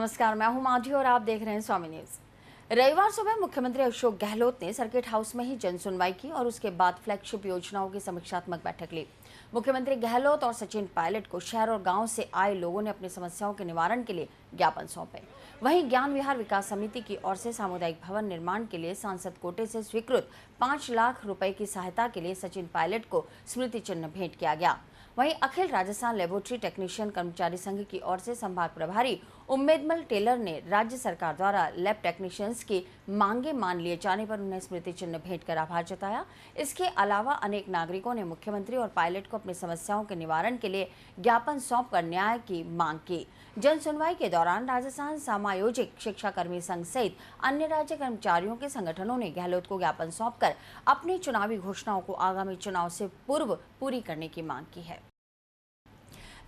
नमस्कार, मैं हूं माधवी और आप देख रहे हैं स्वामी न्यूज। रविवार सुबह मुख्यमंत्री अशोक गहलोत ने सर्किट हाउस में ही जन सुनवाई की और उसके बाद फ्लैगशिप योजनाओं की समीक्षात्मक बैठक ली। मुख्यमंत्री गहलोत और सचिन पायलट को शहर और गांव से आए लोगों ने अपनी समस्याओं के निवारण के लिए ज्ञापन सौंपे। वहीं ज्ञान विहार विकास समिति की ओर से सामुदायिक भवन निर्माण के लिए सांसद कोटे से स्वीकृत 5 लाख रुपए की सहायता के लिए सचिन पायलट को स्मृति चिन्ह भेंट किया गया। वहीं अखिल राजस्थान लेबोरेटरी टेक्नीशियन कर्मचारी संघ की ओर से संभाग प्रभारी उम्मेदमल टेलर ने राज्य सरकार द्वारा लैब टेक्नीशियंस की मांगे मान लिए जाने पर उन्हें स्मृति चिन्ह भेंट कर आभार जताया। इसके अलावा अनेक नागरिकों ने मुख्यमंत्री और पायलट को अपनी समस्याओं के निवारण के लिए ज्ञापन सौंपकर न्याय की मांग की। जन सुनवाई के दौरान राजस्थान समायोजित शिक्षाकर्मी संघ सहित अन्य राज्य कर्मचारियों के संगठनों ने गहलोत को ज्ञापन सौंपकर अपनी चुनावी घोषणाओं को आगामी चुनाव से पूर्व पूरी करने की मांग की है।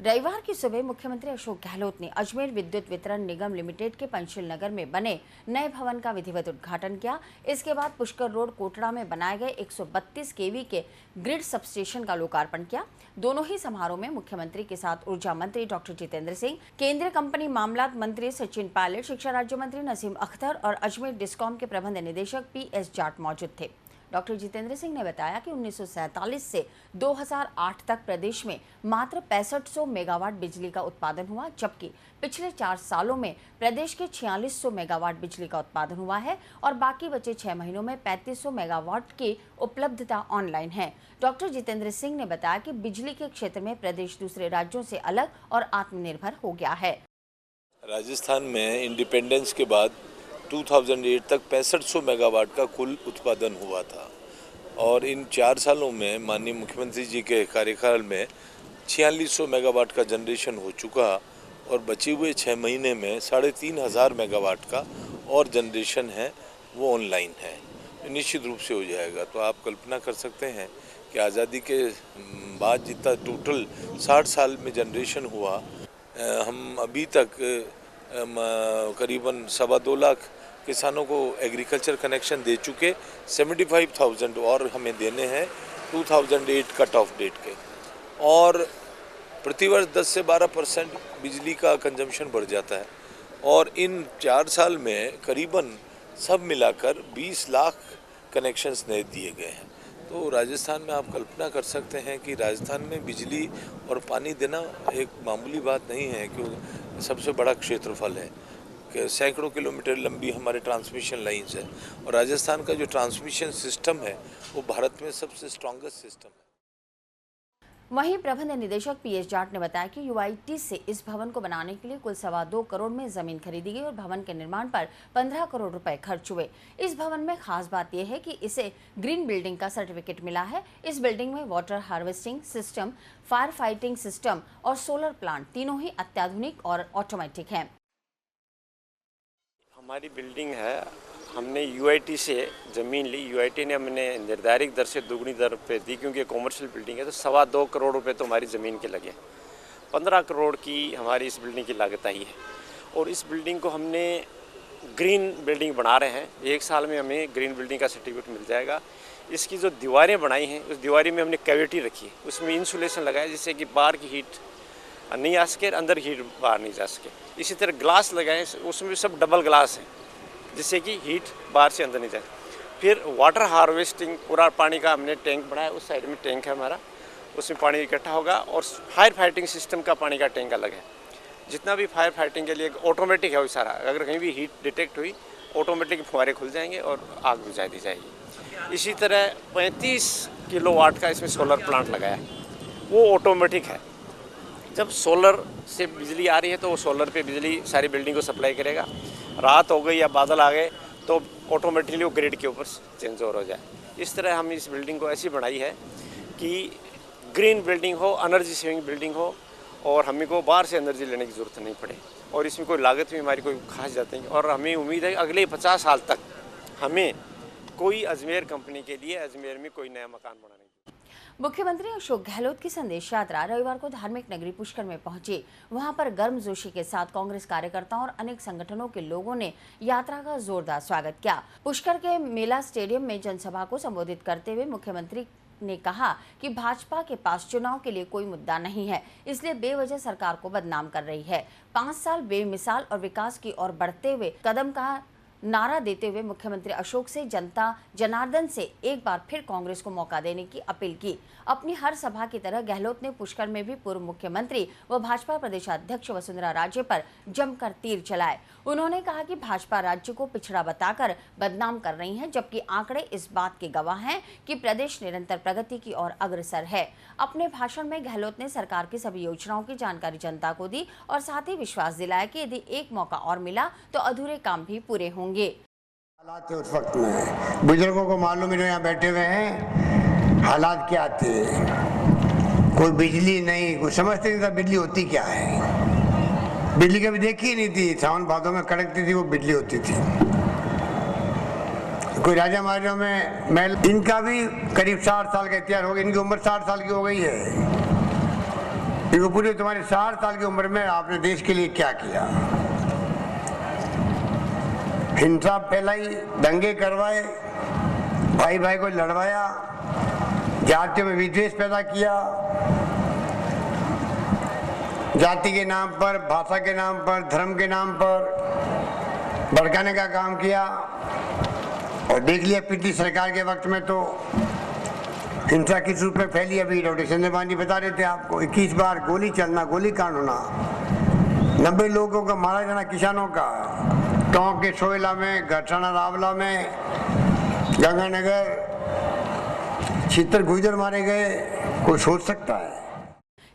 रविवार की सुबह मुख्यमंत्री अशोक गहलोत ने अजमेर विद्युत वितरण निगम लिमिटेड के पंचशील नगर में बने नए भवन का विधिवत उद्घाटन किया। इसके बाद पुष्कर रोड कोटड़ा में बनाए गए 132 केवी के ग्रिड सबस्टेशन का लोकार्पण किया। दोनों ही समारोह में मुख्यमंत्री के साथ ऊर्जा मंत्री डॉक्टर जितेंद्र सिंह, केंद्रीय कंपनी मामलात मंत्री सचिन पायलट, शिक्षा राज्य मंत्री नसीम अख्तर और अजमेर डिस्कॉम के प्रबंध निदेशक PS जाट मौजूद थे। डॉक्टर जितेंद्र सिंह ने बताया कि 1947 से 2008 तक प्रदेश में मात्र 6500 मेगावाट बिजली का उत्पादन हुआ, जबकि पिछले 4 सालों में प्रदेश के 4600 मेगावाट बिजली का उत्पादन हुआ है और बाकी बचे 6 महीनों में 3500 मेगावाट की उपलब्धता ऑनलाइन है। डॉक्टर जितेंद्र सिंह ने बताया कि बिजली के क्षेत्र में प्रदेश दूसरे राज्यों से अलग और आत्मनिर्भर हो गया है। राजस्थान में इंडिपेंडेंस के बाद 2008 तक 6500 मेगावाट का कुल उत्पादन हुआ था और इन 4 सालों में माननीय मुख्यमंत्री जी के कार्यकाल में 4600 मेगावाट का जनरेशन हो चुका और बचे हुए 6 महीने में 3500 मेगावाट का और जनरेशन है वो ऑनलाइन है, निश्चित रूप से हो जाएगा। तो आप कल्पना कर सकते हैं कि आज़ादी के बाद जितना टोटल 60 साल में जनरेशन हुआ, हम अभी तक करीबन 2.25 लाख किसानों को एग्रीकल्चर कनेक्शन दे चुके, 75,000 और हमें देने हैं 2008 कट ऑफ डेट के, और प्रतिवर्ष 10 से 12% बिजली का कंजम्पशन बढ़ जाता है और इन 4 साल में करीबन सब मिलाकर 20 लाख कनेक्शंस नए दिए गए हैं। तो राजस्थान में आप कल्पना कर सकते हैं कि राजस्थान में बिजली और पानी देना एक मामूली बात नहीं है, क्योंकि सबसे बड़ा क्षेत्रफल है कि सैकड़ों किलोमीटर लंबी हमारे ट्रांसमिशन लाइंस है और राजस्थान का जो ट्रांसमिशन सिस्टम है वो भारत में सबसे स्ट्रॉन्गेस्ट सिस्टम है। वहीं प्रबंध निदेशक PS जाट ने बताया कि UIT से इस भवन को बनाने के लिए कुल 2.25 करोड़ में जमीन खरीदी गई और भवन के निर्माण पर 15 करोड़ रुपए खर्च हुए। इस भवन में खास बात यह है कि इसे ग्रीन बिल्डिंग का सर्टिफिकेट मिला है। इस बिल्डिंग में water harvesting system, fire fighting system और सोलर प्लांट तीनों ही अत्याधुनिक और ऑटोमेटिक हैं। हमारी बिल्डिंग है, हमने UIT से ज़मीन ली। UIT ने हमने निर्धारित दर से दुगनी दर पे दी, क्योंकि कॉमर्शियल बिल्डिंग है। तो 2.25 करोड़ रुपए तो हमारी ज़मीन के लगे, 15 करोड़ की हमारी इस बिल्डिंग की लागत आई है और इस बिल्डिंग को हमने ग्रीन बिल्डिंग बना रहे हैं। 1 साल में हमें ग्रीन बिल्डिंग का सर्टिफिकेट मिल जाएगा। इसकी जो दीवारें बनाई हैं उस दीवारी में हमने कैविटी रखी है, उसमें इंसुलेशन लगाया जिससे कि बाहर की हीट नहीं आ सके, अंदर की हीट बाहर नहीं जा सके। इसी तरह ग्लास लगाए, उसमें सब डबल ग्लास है जिससे कि हीट बाहर से अंदर नहीं जाए। फिर वाटर हार्वेस्टिंग पूरा पानी का हमने टैंक बनाया, उस साइड में टैंक है हमारा, उसमें पानी इकट्ठा होगा और फायर फाइटिंग सिस्टम का पानी का टैंक अलग है। जितना भी फायर फाइटिंग के लिए ऑटोमेटिक है वो सारा, अगर कहीं भी हीट डिटेक्ट हुई ऑटोमेटिक फुहारे खुल जाएंगे और आग बुझा दी जाएगी। इसी तरह 35 किलोवाट का इसमें सोलर प्लांट लगाया है, वो ऑटोमेटिक है। जब सोलर से बिजली आ रही है तो वो सोलर पे बिजली सारी बिल्डिंग को सप्लाई करेगा। रात हो गई या बादल आ गए तो ऑटोमेटिकली वो ग्रिड के ऊपर चेंज ओवर हो जाए। इस तरह हम इस बिल्डिंग को ऐसी बनाई है कि ग्रीन बिल्डिंग हो, एनर्जी सेविंग बिल्डिंग हो और हमें को बाहर से एनर्जी लेने की ज़रूरत नहीं पड़े और इसमें कोई लागत भी हमारी कोई खास जाती है। और हमें उम्मीद है कि अगले 50 साल तक हमें कोई अजमेर कंपनी के लिए अजमेर में कोई नया मकान बनाने। मुख्यमंत्री अशोक गहलोत की संदेश यात्रा रविवार को धार्मिक नगरी पुष्कर में पहुंची। वहां पर गर्मजोशी के साथ कांग्रेस कार्यकर्ताओं और अनेक संगठनों के लोगों ने यात्रा का जोरदार स्वागत किया। पुष्कर के मेला स्टेडियम में जनसभा को संबोधित करते हुए मुख्यमंत्री ने कहा कि भाजपा के पास चुनाव के लिए कोई मुद्दा नहीं है, इसलिए बेवजह सरकार को बदनाम कर रही है। 5 साल बेमिसाल और विकास की ओर बढ़ते हुए कदम का नारा देते हुए मुख्यमंत्री अशोक से जनता जनार्दन से एक बार फिर कांग्रेस को मौका देने की अपील की। अपनी हर सभा की तरह गहलोत ने पुष्कर में भी पूर्व मुख्यमंत्री व भाजपा प्रदेशाध्यक्ष वसुंधरा राजे पर जमकर तीर चलाए। उन्होंने कहा कि भाजपा राज्य को पिछड़ा बताकर बदनाम कर रही है, जबकि आंकड़े इस बात के गवाह हैं कि प्रदेश निरंतर प्रगति की ओर अग्रसर है। अपने भाषण में गहलोत ने सरकार की सभी योजनाओं की जानकारी जनता को दी और साथ ही विश्वास दिलाया कि यदि एक मौका और मिला तो अधूरे काम भी पूरे होंगे। हालात उस वक्त में बुजुर्गों को मालूम है, यहाँ बैठे हुए हैं, हालात क्या थे। कोई बिजली नहीं, कोई समझते नहीं था बिजली होती क्या है। बिजली कभी देखी ही नहीं थी, सावन भादों में कड़कती थी वो बिजली होती थी। कोई राजा महाराजाओं में महल, इनका भी करीब 60 साल का इतिहास हो गया। इनकी उम्र 60 साल की हो गई है। इनको पूरी तुम्हारी 60 साल की उम्र में आपने देश के लिए क्या किया। हिंसा फैलाई, दंगे करवाए, भाई भाई को लड़वाया, जातियों में विद्वेष पैदा किया, जाति के नाम पर, भाषा के नाम पर, धर्म के नाम पर भड़काने का काम किया। और देख लिया पिछली सरकार के वक्त में तो हिंसा किस रूप में फैली। अभी डॉक्टर चंद्रभान जी बता रहे थे आपको, 21 बार गोली चलना, गोली कांड होना, 90 लोगों का मारा जाना, किसानों का टोंक के सोयला में, घटाना रावला में, गंगानगर, चित्तर गुजर मारे गए। कोई सोच सकता है।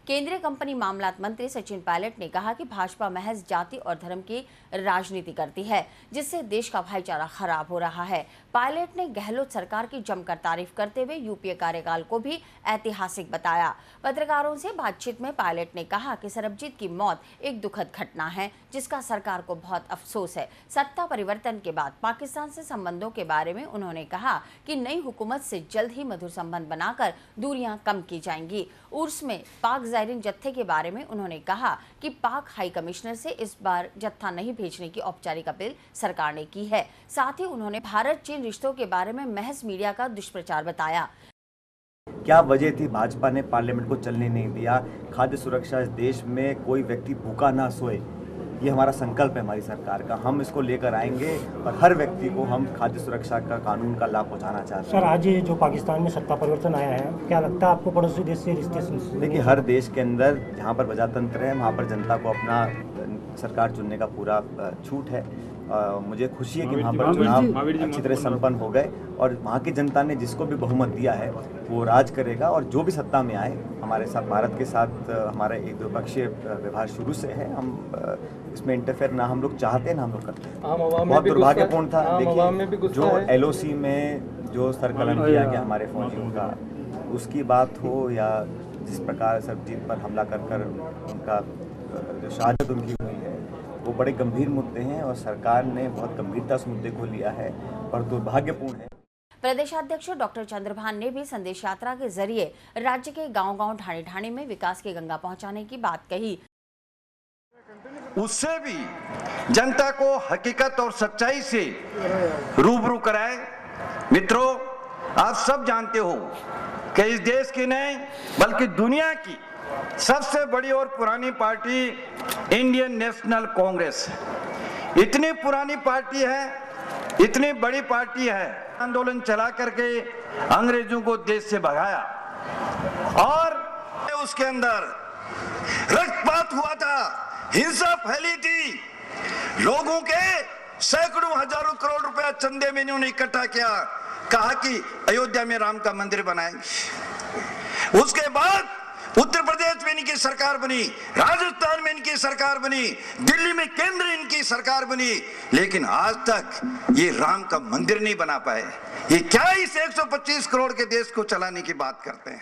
केंद्रीय कंपनी मामलात मंत्री सचिन पायलट ने कहा कि भाजपा महज जाति और धर्म की राजनीति करती है, जिससे देश का भाईचारा खराब हो रहा है। पायलट ने गहलोत सरकार की जमकर तारीफ करते हुए यूपीए कार्यकाल को भी ऐतिहासिक बताया। पत्रकारों से बातचीत में पायलट ने कहा कि सरबजीत की मौत एक दुखद घटना है, जिसका सरकार को बहुत अफसोस है। सत्ता परिवर्तन के बाद पाकिस्तान से संबंधों के बारे में उन्होंने कहा कि नई हुकूमत से जल्द ही मधुर संबंध बनाकर दूरियां कम की जाएंगी। उर्स में पाक ज़ायरीन जत्थे के बारे में उन्होंने कहा कि पाक हाई कमिश्नर से इस बार जत्था नहीं भेजने की औपचारिक अपील सरकार ने की है। साथ ही उन्होंने भारत चीन रिश्तों के बारे में महज मीडिया का दुष्प्रचार बताया। क्या वजह थी भाजपा ने पार्लियामेंट को चलने नहीं दिया। खाद्य सुरक्षा इस देश में कोई व्यक्ति भूखा ना सोए, ये हमारा संकल्प है हमारी सरकार का। हम इसको लेकर आएंगे और हर व्यक्ति को हम खाद्य सुरक्षा का कानून का लाभ पहुंचाना चाहते हैं। सर, आज ये जो पाकिस्तान में सत्ता परिवर्तन आया है, क्या लगता है आपको पड़ोसी देश से रिश्ते? देखिए, हर देश के अंदर जहाँ पर प्रजातंत्र है वहाँ पर जनता को अपना सरकार चुनने का पूरा छूट है। मुझे खुशी है कि वहाँ पर चुनाव अच्छी तरह संपन्न हो गए और वहाँ की जनता ने जिसको भी बहुमत दिया है वो राज करेगा। और जो भी सत्ता में आए, हमारे साथ भारत के साथ हमारा एक द्विपक्षीय व्यवहार शुरू से है। हम इसमें इंटरफेयर ना हम लोग चाहते हैं ना हम लोग करते हैं। बहुत दुर्भाग्यपूर्ण था। देखिए, जो LOC में जो सरकलन किया गया हमारे फौजियों का, उसकी बात हो या जिस प्रकार सरबजीत पर हमला कर उनका जो शहादत उनकी हुई है, वो बड़े गंभीर मुद्दे हैं और सरकार ने बहुत गंभीरता से मुद्दे को लिया है और दुर्भाग्यपूर्ण है। प्रदेशाध्यक्ष डॉक्टर चंद्रभान ने भी संदेश यात्रा के जरिए राज्य के गांव-गांव, ढाणी-ढाणी में विकास की गंगा पहुंचाने की बात कही। उससे भी जनता को हकीकत और सच्चाई से रूबरू कराए। मित्रों, आप सब जानते हो कि इस देश की नहीं बल्कि दुनिया की सबसे बड़ी और पुरानी पार्टी इंडियन नेशनल कांग्रेस है। इतनी पुरानी पार्टी है, इतनी बड़ी पार्टी है, आंदोलन चला करके अंग्रेजों को देश से भगाया और उसके अंदर रक्तपात हुआ था, हिंसा फैली थी, लोगों के सैकड़ों हजारों करोड़ रुपया चंदे में इन्होंने इकट्ठा किया, कहा कि अयोध्या में राम का मंदिर बनाएंगे। उसके बाद उत्तर प्रदेश में इनकी सरकार बनी, राजस्थान में इनकी सरकार बनी, दिल्ली में केंद्र इनकी सरकार बनी, लेकिन आज तक ये राम का मंदिर नहीं बना पाए। ये क्या इस 125 करोड़ के देश को चलाने की बात करते हैं।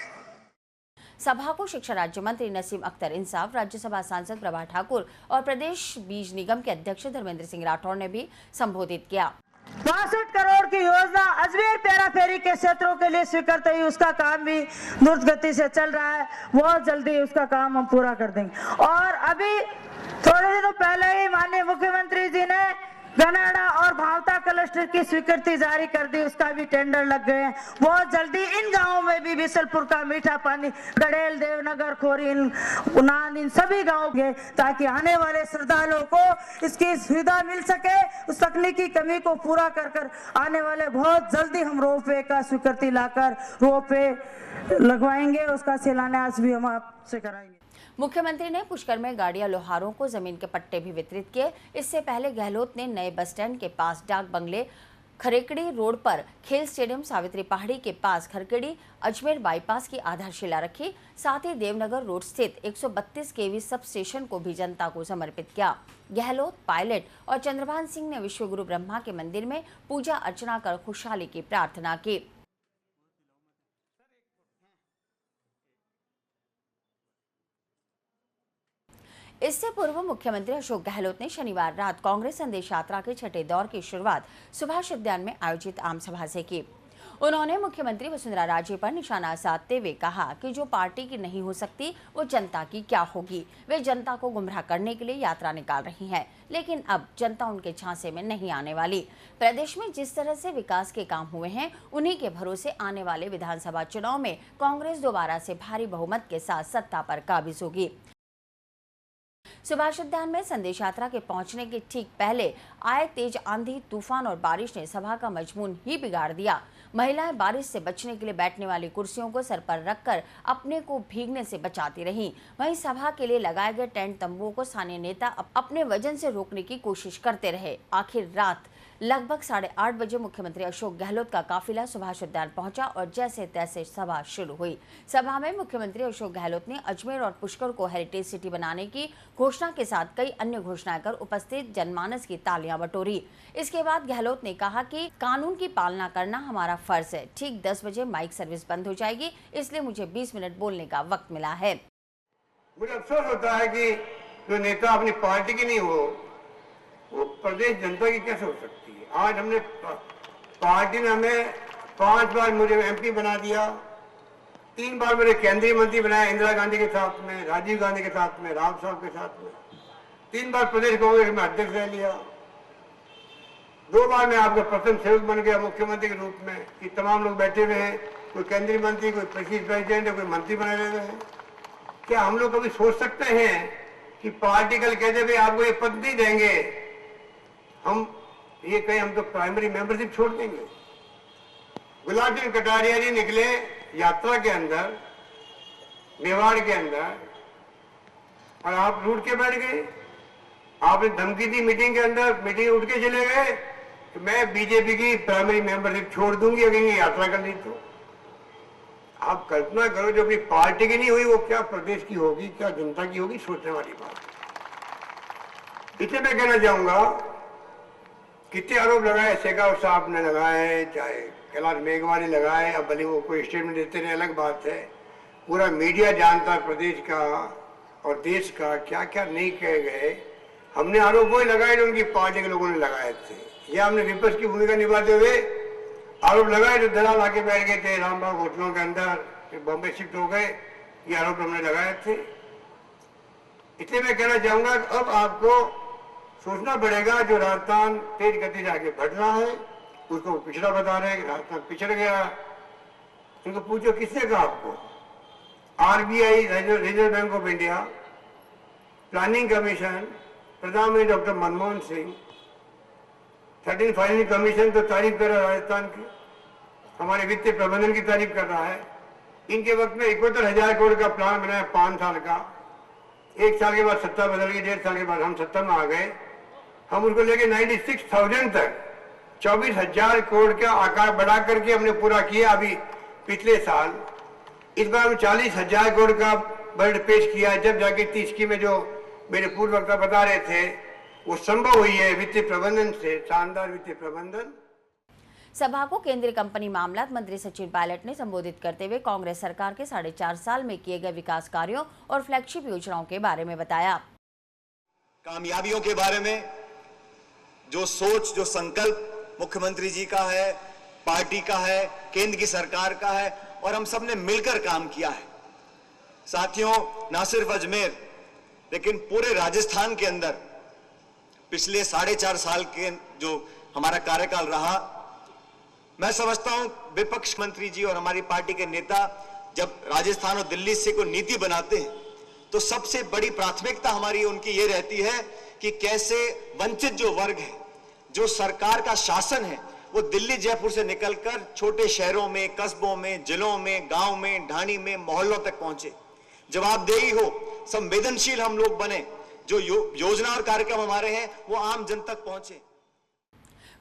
सभा को शिक्षा राज्य मंत्री नसीम अख्तर इंसाफ, राज्यसभा सांसद प्रभा ठाकुर और प्रदेश बीज निगम के अध्यक्ष धर्मेंद्र सिंह राठौर ने भी संबोधित किया। 62 करोड़ की योजना अजमेर पैराफेरी के क्षेत्रों के लिए स्वीकृत हुई, उसका काम भी द्रुत गति से चल रहा है। बहुत जल्दी उसका काम हम पूरा कर देंगे। और अभी थोड़े दिनों पहले ही माननीय मुख्यमंत्री जी ने कनाडा और भावता कलेक्टर क्लस्टर की स्वीकृति जारी कर दी, उसका भी टेंडर लग गए हैं। बहुत जल्दी इन गांवों में भी बिसलपुर का मीठा पानी, गड़ेल, देवनगर, खोरीन, उनान, इन सभी गाँव के, ताकि आने वाले श्रद्धालुओं को इसकी सुविधा मिल सके। उस तकनीकी कमी को पूरा कर आने वाले बहुत जल्दी हम रोपवे का स्वीकृति लाकर रोपवे लगवाएंगे, उसका शिलान्यास भी हम आपसे कराएंगे। मुख्यमंत्री ने पुष्कर में गाड़ियां लोहारों को जमीन के पट्टे भी वितरित किए। इससे पहले गहलोत ने नए बस स्टैंड के पास डाक बंगले, खरेकड़ी रोड पर खेल स्टेडियम, सावित्री पहाड़ी के पास खरकड़ी अजमेर बाईपास की आधारशिला रखी। साथ ही देवनगर रोड स्थित 132 केवी सब स्टेशन को भी जनता को समर्पित किया। गहलोत, पायलट और चंद्रभान सिंह ने विश्वगुरु ब्रह्मा के मंदिर में पूजा अर्चना कर खुशहाली की प्रार्थना की। इससे पूर्व मुख्यमंत्री अशोक गहलोत ने शनिवार रात कांग्रेस संदेश यात्रा के छठे दौर की शुरुआत सुभाष उद्यान में आयोजित आम सभा से की। उन्होंने मुख्यमंत्री वसुंधरा राजे पर निशाना साधते हुए कहा कि जो पार्टी की नहीं हो सकती वो जनता की क्या होगी। वे जनता को गुमराह करने के लिए यात्रा निकाल रही हैं, लेकिन अब जनता उनके झांसे में नहीं आने वाली। प्रदेश में जिस तरह से विकास के काम हुए हैं, उन्हीं के भरोसे आने वाले विधानसभा चुनाव में कांग्रेस दोबारा से भारी बहुमत के साथ सत्ता पर काबिज होगी। सुभाष उद्यान में संदेश यात्रा के पहुंचने के ठीक पहले आए तेज आंधी, तूफान और बारिश ने सभा का मजमून ही बिगाड़ दिया। महिलाएं बारिश से बचने के लिए बैठने वाली कुर्सियों को सर पर रखकर अपने को भीगने से बचाती रहीं। वहीं सभा के लिए लगाए गए टेंट तंबुओं को स्थानीय नेता अपने वजन से रोकने की कोशिश करते रहे। आखिर रात लगभग 8:30 बजे मुख्यमंत्री अशोक गहलोत का काफिला सुभाष उद्यान पहुंचा और जैसे तैसे सभा शुरू हुई। सभा में मुख्यमंत्री अशोक गहलोत ने अजमेर और पुष्कर को हेरिटेज सिटी बनाने की घोषणा के साथ कई अन्य घोषणाएं कर उपस्थित जनमानस की तालियां बटोरी। इसके बाद गहलोत ने कहा कि कानून की पालना करना हमारा फर्ज है। ठीक 10 बजे माइक सर्विस बंद हो जाएगी, इसलिए मुझे 20 मिनट बोलने का वक्त मिला है। मुझे अफसोस होता है कि जो नेता अपनी पार्टी की नहीं हो, वो प्रदेश जनता की कैसे हो सकती है। आज हमने पार्टी ने हमें 5 बार मुझे एमपी बना दिया, 3 बार मेरे केंद्रीय मंत्री बनाया, इंदिरा गांधी के साथ में, राजीव गांधी के साथ में, राम साहब के साथ में, 3 बार प्रदेश कांग्रेस में अध्यक्ष रह लिया, 2 बार मैं आपका प्रथम सेवक बन गया मुख्यमंत्री के रूप में कि तमाम लोग बैठे हुए हैं, कोई केंद्रीय मंत्री, कोई प्रेसिडेंट है, कोई मंत्री बने हुए हैं। क्या हम लोग कभी सोच सकते हैं कि पार्टी कल कहते भाई आपको ये पद नहीं देंगे, हम ये कहें हम तो प्राइमरी मेंबरशिप छोड़ देंगे। गुलाब सिंह कटारिया जी निकले यात्रा के अंदर, मेवाड़ के अंदर, और आप रूट के बैठ गए। आपने धमकी दी मीटिंग के अंदर, मीटिंग उठ के चले गए तो मैं बीजेपी की प्राइमरी मेंबरशिप छोड़ दूंगी अगर ये यात्रा कर ली तो। आप कल्पना करो, जो अपनी पार्टी की नहीं हुई वो क्या प्रदेश की होगी, क्या जनता की होगी, सोचने वाली बात। इसलिए मैं कहना चाहूंगा, कितने आरोप लगाए शेखावत साहब ने लगाए, चाहे कैलाश मेघवाल ने लगाए, अब भले वो कोई स्टेटमेंट देते रहे अलग बात है। पूरा मीडिया जानता है प्रदेश का और देश का क्या क्या नहीं कहे गए। हमने आरोप वही लगाए जो उनकी पार्टी के लोगों ने लगाए थे, या हमने विपक्ष की भूमिका निभाते हुए आरोप लगाए जो दलाल आके बैठ गए थे रामबाग होटलों के अंदर, फिर बॉम्बे शिफ्ट हो गए, ये आरोप हमने लगाए थे। इसलिए मैं कहना चाहूंगा अब आपको सोचना पड़ेगा, जो राजस्थान तेज गति से आगे बढ़ रहा है उसको पिछड़ा बता रहे हैं कि राजस्थान पिछड़ गया। इनको पूछो किसने कहा आपको? RBI, Reserve Bank of India, planning commission, प्रधानमंत्री doctor Manmohan Singh, 13 finance commission तो तारीफ कर रहा है राजस्थान की, हमारे वित्तीय प्रबंधन की तारीफ कर रहा है। इनके वक्त में 71,000 करोड़ का प्लान बनाया 5 साल का, 1 साल के बाद सत्ता बदल गई, 1.5 साल के बाद हम सत्ता में आ गए। हम उसको लेके 96,000 तक 24,000 करोड़ का आकार बढ़ा करके हमने पूरा किया। अभी पिछले साल इस बार हम 40,000 करोड़ का बजट पेश किया, जब जाके 30 की में जो मेरे पूर्व वक्ता बता रहे थे वो संभव हुई है वित्तीय प्रबंधन से, शानदार वित्तीय प्रबंधन। सभा को केंद्रीय कंपनी मामलात मंत्री सचिन पायलट ने संबोधित करते हुए कांग्रेस सरकार के 4.5 साल में किए गए विकास कार्यों और फ्लैगशिप योजनाओं के बारे में बताया। कामयाबियों के बारे में जो सोच, जो संकल्प मुख्यमंत्री जी का है, पार्टी का है, केंद्र की सरकार का है, और हम सब ने मिलकर काम किया है। साथियों, ना सिर्फ अजमेर लेकिन पूरे राजस्थान के अंदर पिछले 4.5 साल के जो हमारा कार्यकाल रहा। मैं समझता हूं विपक्ष मंत्री जी और हमारी पार्टी के नेता जब राजस्थान और दिल्ली से कोई नीति बनाते हैं तो सबसे बड़ी प्राथमिकता हमारी उनकी ये रहती है कि कैसे वंचित जो वर्ग है, जो सरकार का शासन है, वो दिल्ली जयपुर से निकलकर छोटे शहरों में, कस्बों में, जिलों में, गांव में, ढाणी में, मोहल्लों तक पहुंचे। जवाबदेही हो, संवेदनशील हम लोग बने, जो योजना और कार्यक्रम हमारे हैं वो आम जन तक पहुंचे।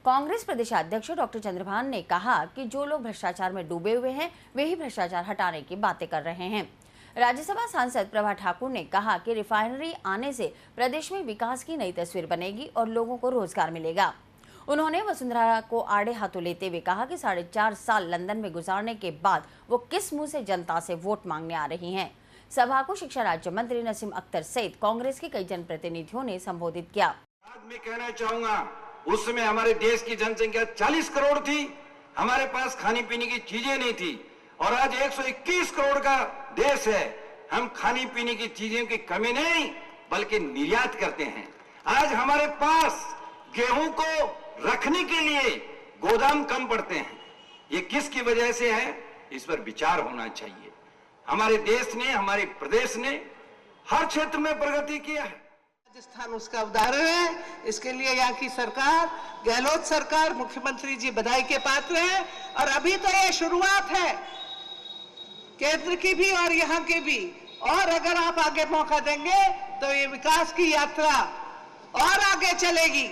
कांग्रेस प्रदेशाध्यक्ष डॉक्टर चंद्रभान ने कहा कि जो लोग भ्रष्टाचार में डूबे हुए हैं वे ही भ्रष्टाचार हटाने की बातें कर रहे हैं। राज्यसभा सांसद प्रभा ठाकुर ने कहा कि रिफाइनरी आने से प्रदेश में विकास की नई तस्वीर बनेगी और लोगों को रोजगार मिलेगा। उन्होंने वसुंधरा को आड़े हाथों लेते हुए कहा कि 4.5 साल लंदन में गुजारने के बाद वो किस मुंह से जनता से वोट मांगने आ रही हैं। सभा को शिक्षा राज्य मंत्री नसीम अख्तर सहित कांग्रेस के कई जनप्रतिनिधियों ने संबोधित किया। आज मैं कहना चाहूंगा, उस समय हमारे देश की जनसंख्या 40 करोड़ थी, हमारे पास खाने पीने की चीजें नहीं थी, और आज 121 करोड़ का देश है। हम खाने पीने की चीजों की कमी नहीं बल्कि निर्यात करते हैं। आज हमारे पास गेहूं को रखने के लिए गोदाम कम पड़ते हैं। ये किसकी वजह से है, इस पर विचार होना चाहिए। हमारे देश ने, हमारे प्रदेश ने हर क्षेत्र में प्रगति किया है। राजस्थान उसका उदाहरण है। इसके लिए यहाँ की सरकार, गहलोत सरकार, मुख्यमंत्री जी बधाई के पात्र हैं। और अभी तो ये शुरुआत है, केंद्र की भी और यहाँ की भी। और अगर आप आगे मौका देंगे तो ये विकास की यात्रा और आगे चलेगी।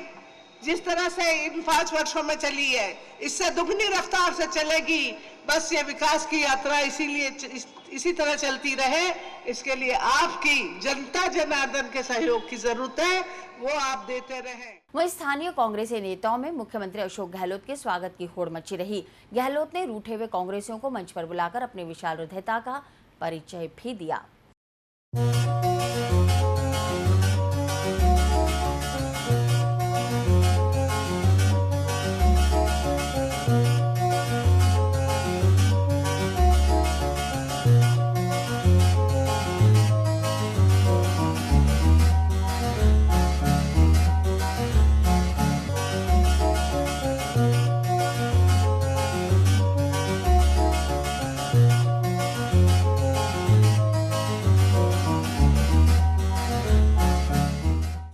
जिस तरह से इन 5 वर्षों में चली है, इससे दुगनी रफ्तार से चलेगी। बस ये विकास की यात्रा इसी तरह चलती रहे, इसके लिए आपकी जनता जनार्दन के सहयोग की जरूरत है, वो आप देते रहें। वहीं स्थानीय कांग्रेसी नेताओं में मुख्यमंत्री अशोक गहलोत के स्वागत की होड़ मची रही। गहलोत ने रूठे हुए कांग्रेसियों को मंच पर बुलाकर अपनी विशाल हृदयता का परिचय भी दिया।